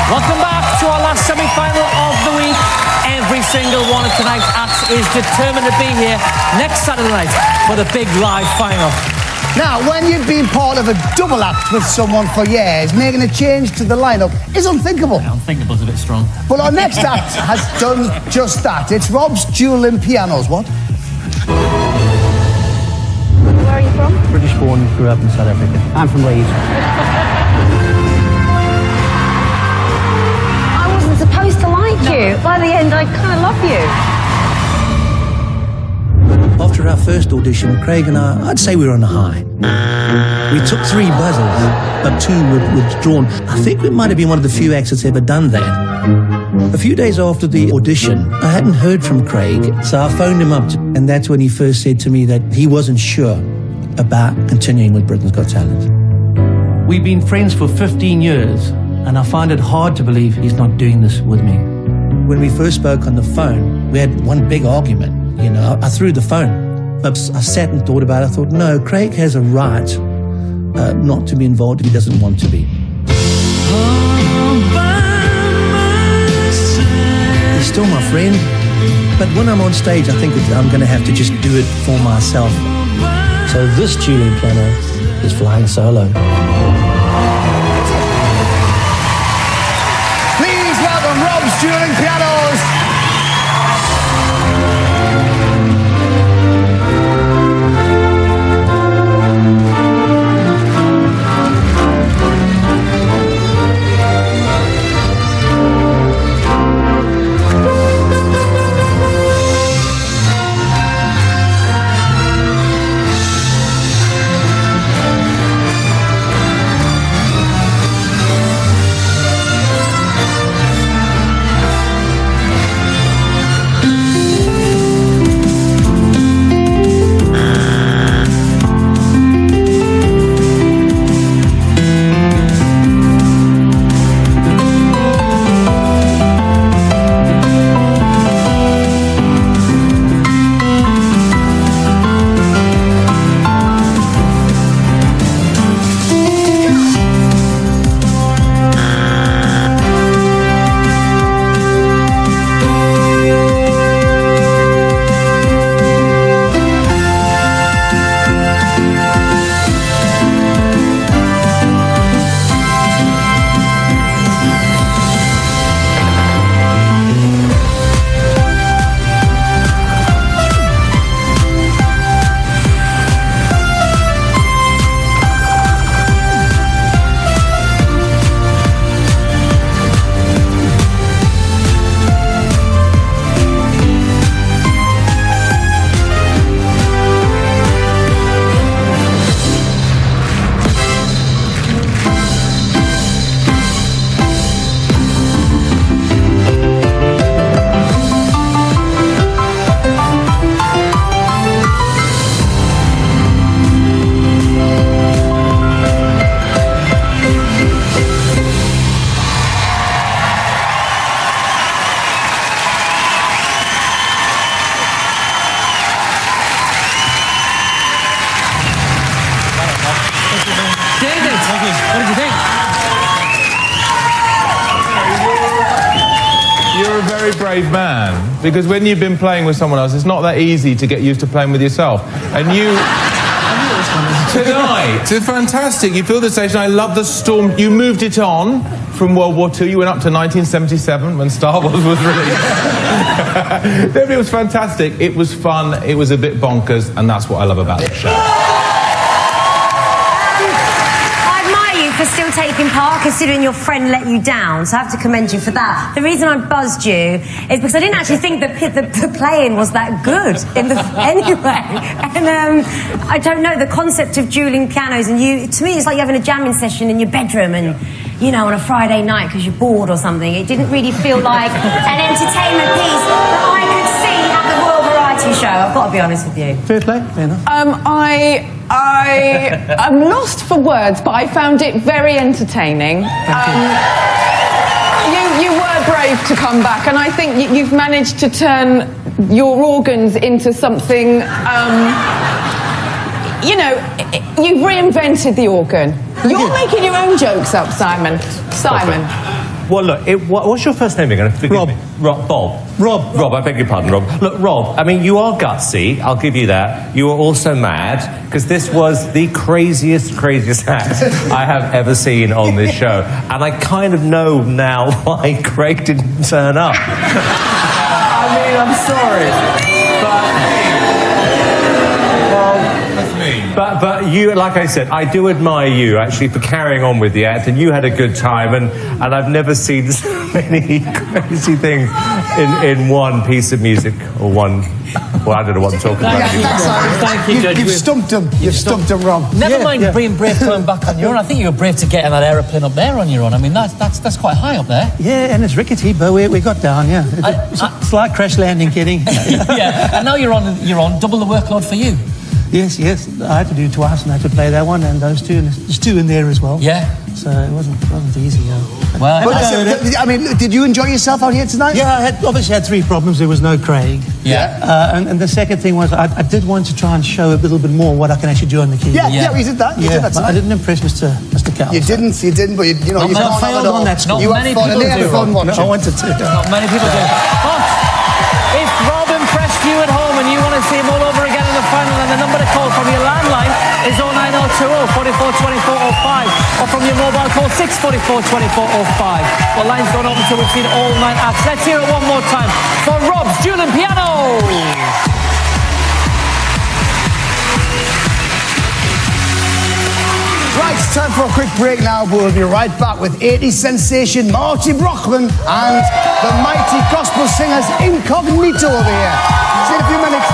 Welcome back to our last semi-final of the week. Every single one of tonight's acts is determined to be here next Saturday night for the big live final. Now, when you've been part of a double act with someone for years, making a change to the lineup is unthinkable. Yeah, unthinkable's a bit strong. But our next act has done just that. It's Rob's Duelling Pianos. What? Where are you from? British born, grew up in South Africa. I'm from Leeds. I wasn't supposed to like you. By the end, I kind of love you. After our first audition, Craig and I'd say we were on a high. We took 3 buzzers, but 2 were withdrawn. I think we might have been one of the few acts that's ever done that. A few days after the audition, I hadn't heard from Craig, so I phoned him up, and that's when he first said to me that he wasn't sure about continuing with Britain's Got Talent. We've been friends for 15 years, and I find it hard to believe he's not doing this with me. When we first spoke on the phone, we had one big argument. You know, I threw the phone. I sat and thought about it. I thought, no, Craig has a right not to be involved if he doesn't want to be. He's still my friend, but when I'm on stage, I think I'm going to have to just do it for myself. So this dueling piano is flying solo. Please welcome Rob's Duelling Pianos. What did you think? You're a very brave man, because when you've been playing with someone else, it's not that easy to get used to playing with yourself. And you... Tonight, it's fantastic. You filled the station. I love the storm. You moved it on from World War II. You went up to 1977 when Star Wars was released. It was fantastic. It was fun. It was a bit bonkers, and that's what I love about the show. I admire you for still taking part, considering your friend let you down, so I have to commend you for that. The reason I buzzed you is because I didn't actually think that the playing was that good anyway. And I don't know, the concept of dueling pianos, and to me it's like you're having a jamming session in your bedroom and, you know, on a Friday night because you're bored or something. It didn't really feel like an entertainment piece that I could see at the Royal Variety Show. I've got to be honest with you. Fair play, fair enough. I'm lost for words, but I found it very entertaining. You were brave to come back, and I think you've managed to turn your organs into something, you know, you've reinvented the organ. You're making your own jokes up, Simon. Well, look, what's your first name again? Forgive Rob. me. Bob. Rob, I beg your pardon, Rob. Look, Rob, I mean, you are gutsy, I'll give you that. You are also mad, because this was the craziest act I have ever seen on this show. And I kind of know now why Craig didn't turn up. I mean, I'm sorry. But you, like I said, I do admire you actually for carrying on with the act, and you had a good time, and I've never seen so many crazy things in one piece of music or one. Well, I don't know what I'm talking about. Thank you, Judge. You've stumped him. You've stumped him wrong. Never mind being brave coming back on your own. I think you were brave to get in that aeroplane up there on your own. I mean, that's quite high up there. Yeah, and it's rickety, but we got down, yeah. It's like crash landing, kidding. Yeah, and now you're on double the workload for you. Yes. I had to do twice, and I had to play that one and those two, and there's two in there as well. Yeah. So it wasn't easy. Well, I mean, did you enjoy yourself out here tonight? Yeah, I obviously had three problems. There was no Craig. Yeah. And the second thing was I did want to try and show a little bit more what I can actually do on the keyboard. Yeah, you did that. You did that but I didn't impress Mr. Cowell. You didn't, but you failed on that score. You had fun, and they had fun watching. I wanted to. Not many people do. But if Rob impressed you at home and you want to see him all over again in the final, then the number to call from your landline is 09020 44 24 05, or from your mobile call 644 24 05. Well, lines don't open until we've seen all 9 acts. Let's hear it one more time for Rob's Duelling Piano. Right, it's time for a quick break now, but we'll be right back with 80s sensation Marty Brockman and the mighty gospel singers Incognito over here. See you in a few minutes.